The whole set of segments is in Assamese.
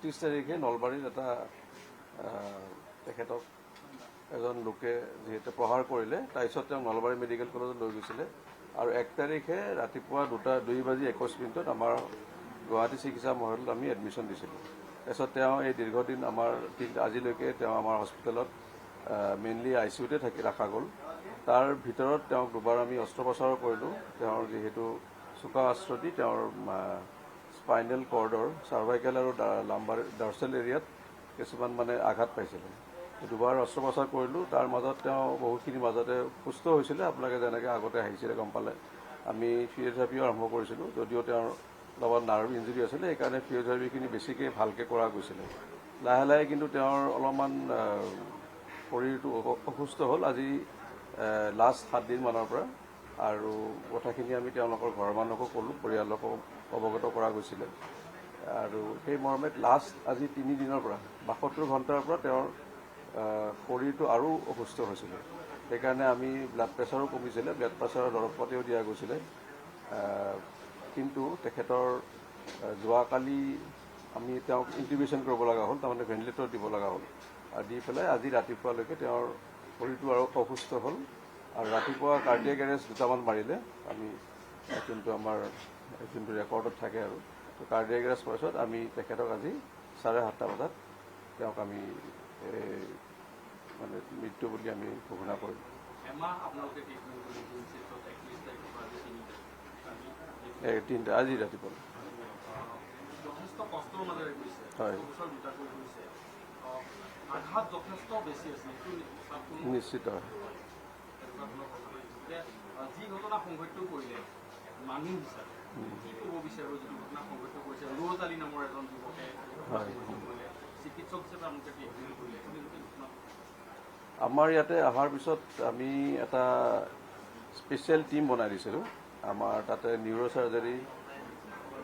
31 তাৰিখে নলবাৰীত এটা তেখেতক এজন লোকে যিহেতু প্ৰহাৰ কৰিলে, তাৰপিছত তেওঁ নলবাৰী মেডিকেল কলেজত লৈ গৈছিলে আৰু 1 তাৰিখে ৰাতিপুৱা 2:21 আমাৰ গুৱাহাটী চিকিৎসা মহাবিদ্যালয়ত আমি এডমিশ্যন দিছিলোঁ। তাৰপিছত তেওঁ এই দীৰ্ঘদিন আমাৰ আজিলৈকে তেওঁ আমাৰ হস্পিটেলত মেইনলি ICUতে ৰখা গ'ল। তাৰ ভিতৰত তেওঁক দুবাৰ আমি অস্ত্ৰোপচাৰো কৰিলোঁ। তেওঁৰ যিহেতু চোকা অস্ত্ৰ দি তেওঁৰ স্পাইনেল কৰ্ডৰ চাৰ্ভাইকেল আৰু লাম্বাৰ ডাৰ্চেল এৰিয়াত কিছুমান আঘাত পাইছিলে। দুবাৰ অস্ত্ৰোপচাৰ কৰিলোঁ। তাৰ মাজত তেওঁ বহুখিনি মাজতে সুস্থ হৈছিলে। আপোনালোকে যেনেকৈ আগতে আহিছিলে গম পালে, আমি ফিজিঅ'থেৰাপিও আৰম্ভ কৰিছিলোঁ। যদিও তেওঁৰ লগত নাৰ্ভ ইঞ্জুৰি আছিলে, সেইকাৰণে ফিজিঅ'থেৰাপিখিনি বেছিকৈ ভালকৈ কৰা গৈছিলে। লাহে লাহে কিন্তু তেওঁৰ অলপমান শৰীৰটো অসুস্থ হ'ল আজি লাষ্ট 7 দিনমানৰ পৰা। আৰু কথাখিনি আমি তেওঁলোকৰ ঘৰৰ মানুহকো ক'লোঁ, পৰিয়ালকো অৱগত কৰা গৈছিলে। আৰু সেই মৰ্মে লাষ্ট আজি 3 দিনৰ পৰা 72 ঘণ্টাৰ পৰা তেওঁৰ শৰীৰটো আৰু অসুস্থ হৈছিলে। সেইকাৰণে আমি ব্লাড প্ৰেছাৰো কমিছিলে, ব্লাড প্ৰেছাৰৰ দৰৱ পাতিও দিয়া গৈছিলে। কিন্তু তেখেতৰ যোৱাকালি আমি তেওঁক ইণ্টিউবেশ্যন কৰিব লগা হ'ল, তাৰমানে ভেণ্টিলেটৰ দিব লগা হ'ল। আৰু দি পেলাই আজি ৰাতিপুৱালৈকে তেওঁৰ শৰীৰটো আৰু অসুস্থ হ'ল। আৰু ৰাতিপুৱা কাৰ্ডিয়েক এৰেষ্ট 2টামান মাৰিলে, আমি যোনটো ৰেকৰ্ডত থাকে আৰু কাৰ্ডিয়েক এৰেষ্ট কৰাৰ পিছত আমি তেখেতক আজি 7:30 বজাত তেওঁক আমি মৃত্যু বুলি আমি ঘোষণা কৰিলোঁ। আজি ৰাতিপুৱা হয় নিশ্চিত হয়। যি ঘটনা সংঘটিত কৰিলে মানুহ হিচাপে কি ক'ব বিচাৰোঁ, যিটো ঘটনা সংঘটিত কৰিছে ৰোজ আলী নামৰ এজন যুৱকে চিকিৎসক হিচাপে আমাক কৰিলে। আমাৰ ইয়াতে অহাৰ পিছত আমি এটা স্পেচিয়েল টীম বনাই দিছিলোঁ। আমাৰ তাতে নিউৰ' চাৰ্জাৰী,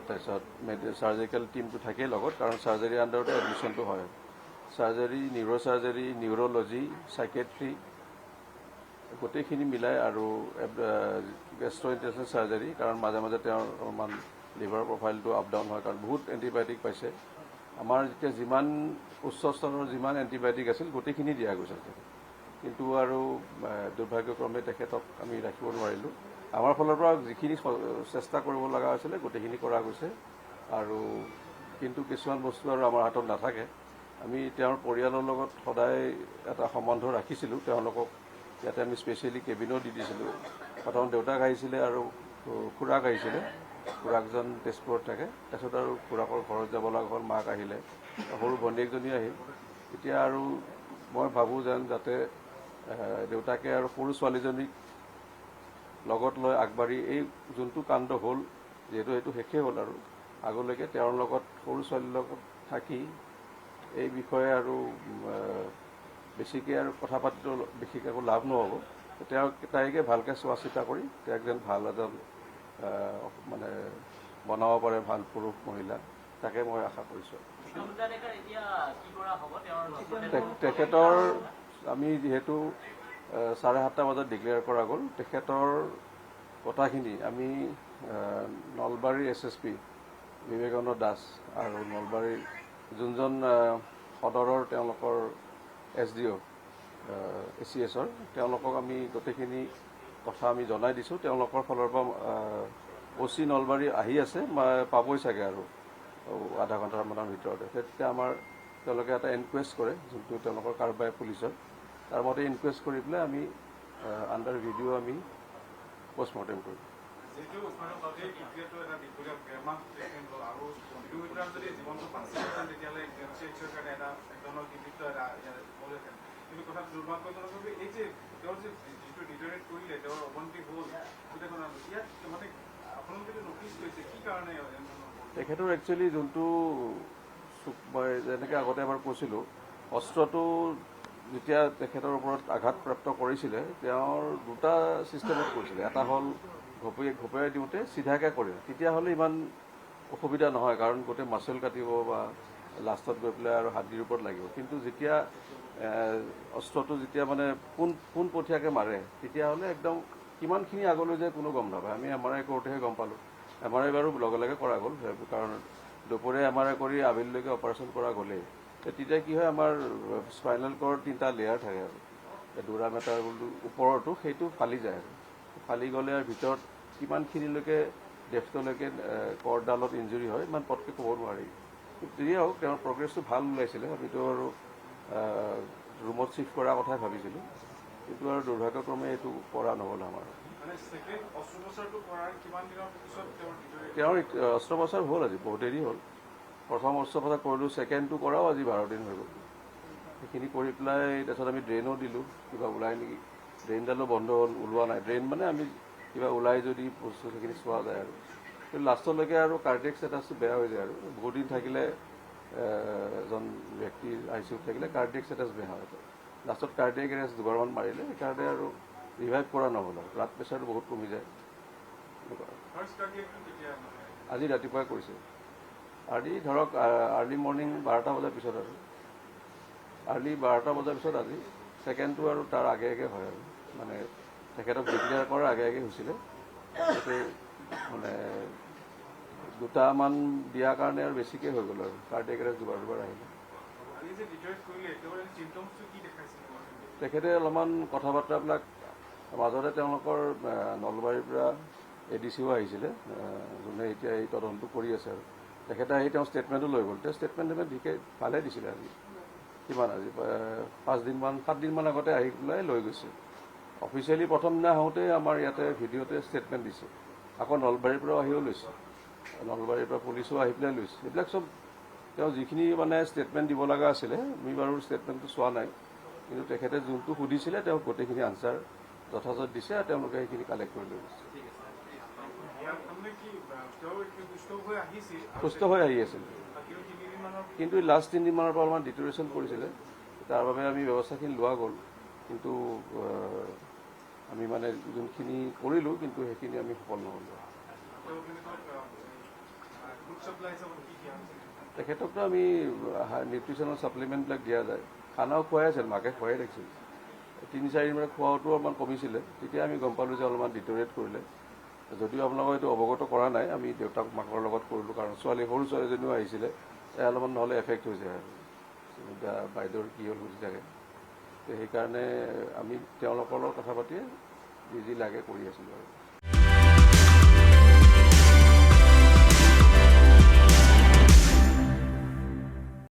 তাৰপিছত চাৰ্জিকেল টীমটো থাকেই লগত, কাৰণ চাৰ্জাৰী আণ্ডাৰতে এডমিশ্যনটো হয়। চাৰ্জাৰী, নিউৰ' চাৰ্জাৰী, নিউৰ'লজি, চাইকেট্ৰি গোটেইখিনি মিলাই আৰু গেষ্ট্ৰ'ইণ্টেষ্টাইনেল চাৰ্জাৰী, কাৰণ মাজে মাজে তেওঁৰ অলপমান লিভাৰ প্ৰফাইলটো আপ ডাউন হয়, কাৰণ বহুত এণ্টিবায়'টিক পাইছে। আমাৰ যেতিয়া যিমান উচ্চ স্তৰৰ যিমান এণ্টিবায়'টিক আছিল গোটেইখিনি দিয়া গৈছিল। কিন্তু আৰু দুৰ্ভাগ্যক্ৰমে তেখেতক আমি ৰাখিব নোৱাৰিলোঁ। আমাৰ ফালৰ পৰা যিখিনি চেষ্টা কৰিব লগা হৈছিলে গোটেইখিনি কৰা গৈছে। আৰু কিন্তু কিছুমান বস্তু আৰু আমাৰ হাতত নাথাকে। আমি তেওঁৰ পৰিয়ালৰ লগত সদায় এটা সম্বন্ধ ৰাখিছিলোঁ। তেওঁলোকক ইয়াতে আমি স্পেচিয়েলি কেবিনো দি দিছিলোঁ। প্ৰথম দেউতাক আহিছিলে আৰু খুৰাক আহিছিলে। খুৰাকজন তেজপুৰত থাকে। তাৰপিছত আৰু খুৰাকৰ ঘৰত যাব লগা হ'ল, মাক আহিলে, সৰু ভনীয়েকজনী আহিল। এতিয়া আৰু মই ভাবোঁ যেন যাতে দেউতাকে আৰু সৰু ছোৱালীজনীক লগত লৈ আগবাঢ়ি এই যোনটো কাণ্ড হ'ল, যিহেতু সেইটো শেষেই হ'ল, আৰু আগলৈকে তেওঁৰ লগত সৰু ছোৱালীৰ লগত থাকি এই বিষয়ে আৰু বেছিকৈ আৰু কথা পাতিলেও বিশেষ একো লাভ নহ'ব। তাইকে ভালকৈ চোৱা চিতা কৰি তেওঁক যেন ভাল এজন বনাব পাৰে, ভাল পুৰুষ মহিলা, তাকে মই আশা কৰিছোঁ। তেখেতৰ আমি যিহেতু 7:30 বজাত ডিক্লেয়াৰ কৰা গ'ল, তেখেতৰ কথাখিনি আমি নলবাৰীৰ SSP বিবেকানন্দ দাস আৰু নলবাৰীৰ যোনজন সদৰৰ তেওঁলোকৰ SDO ACSৰ তেওঁলোকক আমি গোটেইখিনি কথা আমি জনাই দিছোঁ। তেওঁলোকৰ ফালৰ পৰা OC নলবাৰী আহি আছে, পাবই চাগে আৰু আধা ঘণ্টামানৰ ভিতৰতে। তেতিয়া তেওঁলোকে এটা ইনকুৱেষ্ট কৰে, যোনটো তেওঁলোকৰ কাৰবাই পুলিচৰ, তাৰ মতে ইনকুৱেষ্ট কৰি পেলাই আমি আণ্ডাৰ ভিডিঅ' আমি পষ্টমৰ্টেম কৰিম। তেখেতৰ একচুৱেলি যোনটো মই যেনেকৈ আগতে এবাৰ কৈছিলোঁ, অস্ত্ৰটো যেতিয়া তেখেতৰ ওপৰত আঘাতপ্ৰাপ্ত কৰিছিলে, তেওঁৰ দুটা ছিষ্টেমত কৰিছিলে। এটা হ'ল ঘপিয়াই দিওঁতে চিধাকৈ কৰে, তেতিয়াহ'লে ইমান অসুবিধা নহয়, কাৰণ গোটেই মাচল কাটিব বা লাষ্টত গৈ পেলাই আৰু হাৰ্ডিৰ ওপৰত লাগিব। কিন্তু যেতিয়া অস্ত্ৰটো যেতিয়া পোনপটীয়াকৈ মাৰে, তেতিয়াহ'লে একদম কিমানখিনি আগলৈ যায় কোনো গম নাপায়। আমি MRI কৰোঁতেহে গম পালোঁ। MRI বাৰু লগে লগে কৰা গ'ল, কাৰণ দুপৰীয়া এম আৰ আই কৰি আবেলিলৈকে অপাৰেশ্যন কৰা গ'লেই তেতিয়া কি হয় আমাৰ স্পাইনেল কৰ্ড 3টা লেয়াৰ থাকে আৰু ডুৰাম এটাৰ ওপৰতো সেইটো ফালি যায় আৰু ফালি গ'লে আৰু ভিতৰত কিমানখিনিলৈকে ডেফ্টলৈকে কৰ্ডডালত ইঞ্জুৰি হয় ইমান পটকৈ ক'ব নোৱাৰি যিয়ে হওক তেওঁৰ প্ৰগ্ৰেছটো ভাল ওলাইছিলে আমিতো আৰু ৰুমত শ্বিফ্ট কৰাৰ কথাই ভাবিছিলোঁ কিন্তু আৰু দুৰ্ভাগ্যক্ৰমে এইটো কৰা নহ'ল আমাৰ তেওঁৰ অস্ত্ৰোপচাৰ হ'ল আজি বহুত দেৰি হ'ল প্ৰথম অস্ত্ৰোপচাৰ কৰিলোঁ ছেকেণ্ডটো কৰাও আজি 12 দিন হৈ গ'ল সেইখিনি কৰি পেলাই তাৰপিছত আমি ড্ৰেইনো দিলোঁ কিবা ওলাই নেকি ড্ৰেইনডালো বন্ধ হ'ল ওলোৱা নাই ড্ৰেইন মানে আমি কিবা ওলাই যদি বস্তু সেইখিনি চোৱা যায় আৰু কিন্তু লাষ্টলৈকে আৰু কাৰ্ডিয়েক ষ্টেটাছটো বেয়া হৈ যায় আৰু বহুত দিন থাকিলে এজন ব্যক্তিৰ আই চি ইউত থাকিলে কাৰ্ডিয়েক ষ্টেটাছ বেয়া হয় লাষ্টত কাৰ্ডিয়েক এৰেষ্ট দুবাৰমান মাৰিলে সেইকাৰণে আৰু ৰিভাইভ কৰা নহ'ল আৰু ব্লাড প্ৰেছাৰটো বহুত কমি যায় আজি ৰাতিপুৱাই কৰিছে আজি ধৰক আৰ্লি মৰ্ণিং 12টা বজাৰ পিছত আৰু আৰ্লি 12টা বজাৰ পিছত আজি ছেকেণ্ডটো আৰু তাৰ আগে আগে হয় আৰু মানে তেখেতক ডিক্লেয়াৰ কৰাৰ আগে আগে হৈছিলে সেইটো মানে 2টামান দিয়াৰ কাৰণে আৰু বেছিকৈ হৈ গ'ল আৰু কাৰ্ডিয়েক এৰেষ্ট দুবাৰ আহিলে তেখেতে অলপমান কথা বাৰ্তাবিলাক মাজতে তেওঁলোকৰ নলবাৰীৰ পৰা ADCও আহিছিলে যোনে এতিয়া এই তদন্ত কৰি আছে আৰু তেখেতে আহি তেওঁ ষ্টেটমেণ্টো লৈ গ'ল তেওঁ ষ্টেটমেণ্ট দিকে ভালে দিছিলে আজি কিমান আজি 7দিনমান আগতে আহি পেলাই লৈ গৈছে অফিচিয়েলি প্ৰথম দিনা আহোঁতে আমাৰ ইয়াতে ভিডিঅ'তে ষ্টেটমেণ্ট দিছে আকৌ নলবাৰীৰ পৰাও আহিও লৈছে নলবাৰীৰ পৰা পুলিচো আহি পেলাই লৈছে এইবিলাক চব তেওঁ যিখিনি মানে ষ্টেটমেণ্ট দিব লগা আছিলে আমি বাৰু ষ্টেটমেণ্টটো চোৱা নাই কিন্তু তেখেতে যোনটো সুধিছিলে তেওঁ গোটেইখিনি আনচাৰ যথাযথ দিছে আৰু তেওঁলোকে সেইখিনি কালেক্ট কৰি লৈ গৈছে সুস্থ হৈ আহি আছিল কিন্তু লাষ্ট 3 দিনমানৰ পৰা অলপমান ডিটেৰিয়েশ্যন কৰিছিলে তাৰ বাবে আমি ব্যৱস্থাখিনি লোৱা গ'ল কিন্তু আমি মানে যোনখিনি কৰিলোঁ কিন্তু সেইখিনি আমি সফল নহ'লোঁ তেখেতকতো আমি নিউট্ৰিচনৰ ছাপ্লিমেণ্টবিলাক দিয়া যায় খানাও খুৱাই আছিল মাকে খুৱাই ৰাখিছিল 3-4 দিনমান খোৱাওটো অলপমান কমিছিলে তেতিয়া আমি গম পালোঁ যে অলপমান ডিটৰিয়েট কৰিলে যদিও আপোনালোকক এইটো অৱগত কৰা নাই আমি দেউতাক মাকৰ লগত কৰিলোঁ কাৰণ সৰু ছোৱালীজনীও আহিছিলে অলপমান নহ'লে এফেক্ট হৈ যায় আৰু এতিয়া বাইদেউৰ কি হ'ল বুজি থাকে সেইকাৰণে আমি তেওঁলোকৰ লগত কথা পাতিয়ে যি লাগে কৰি আছিলোঁ আৰু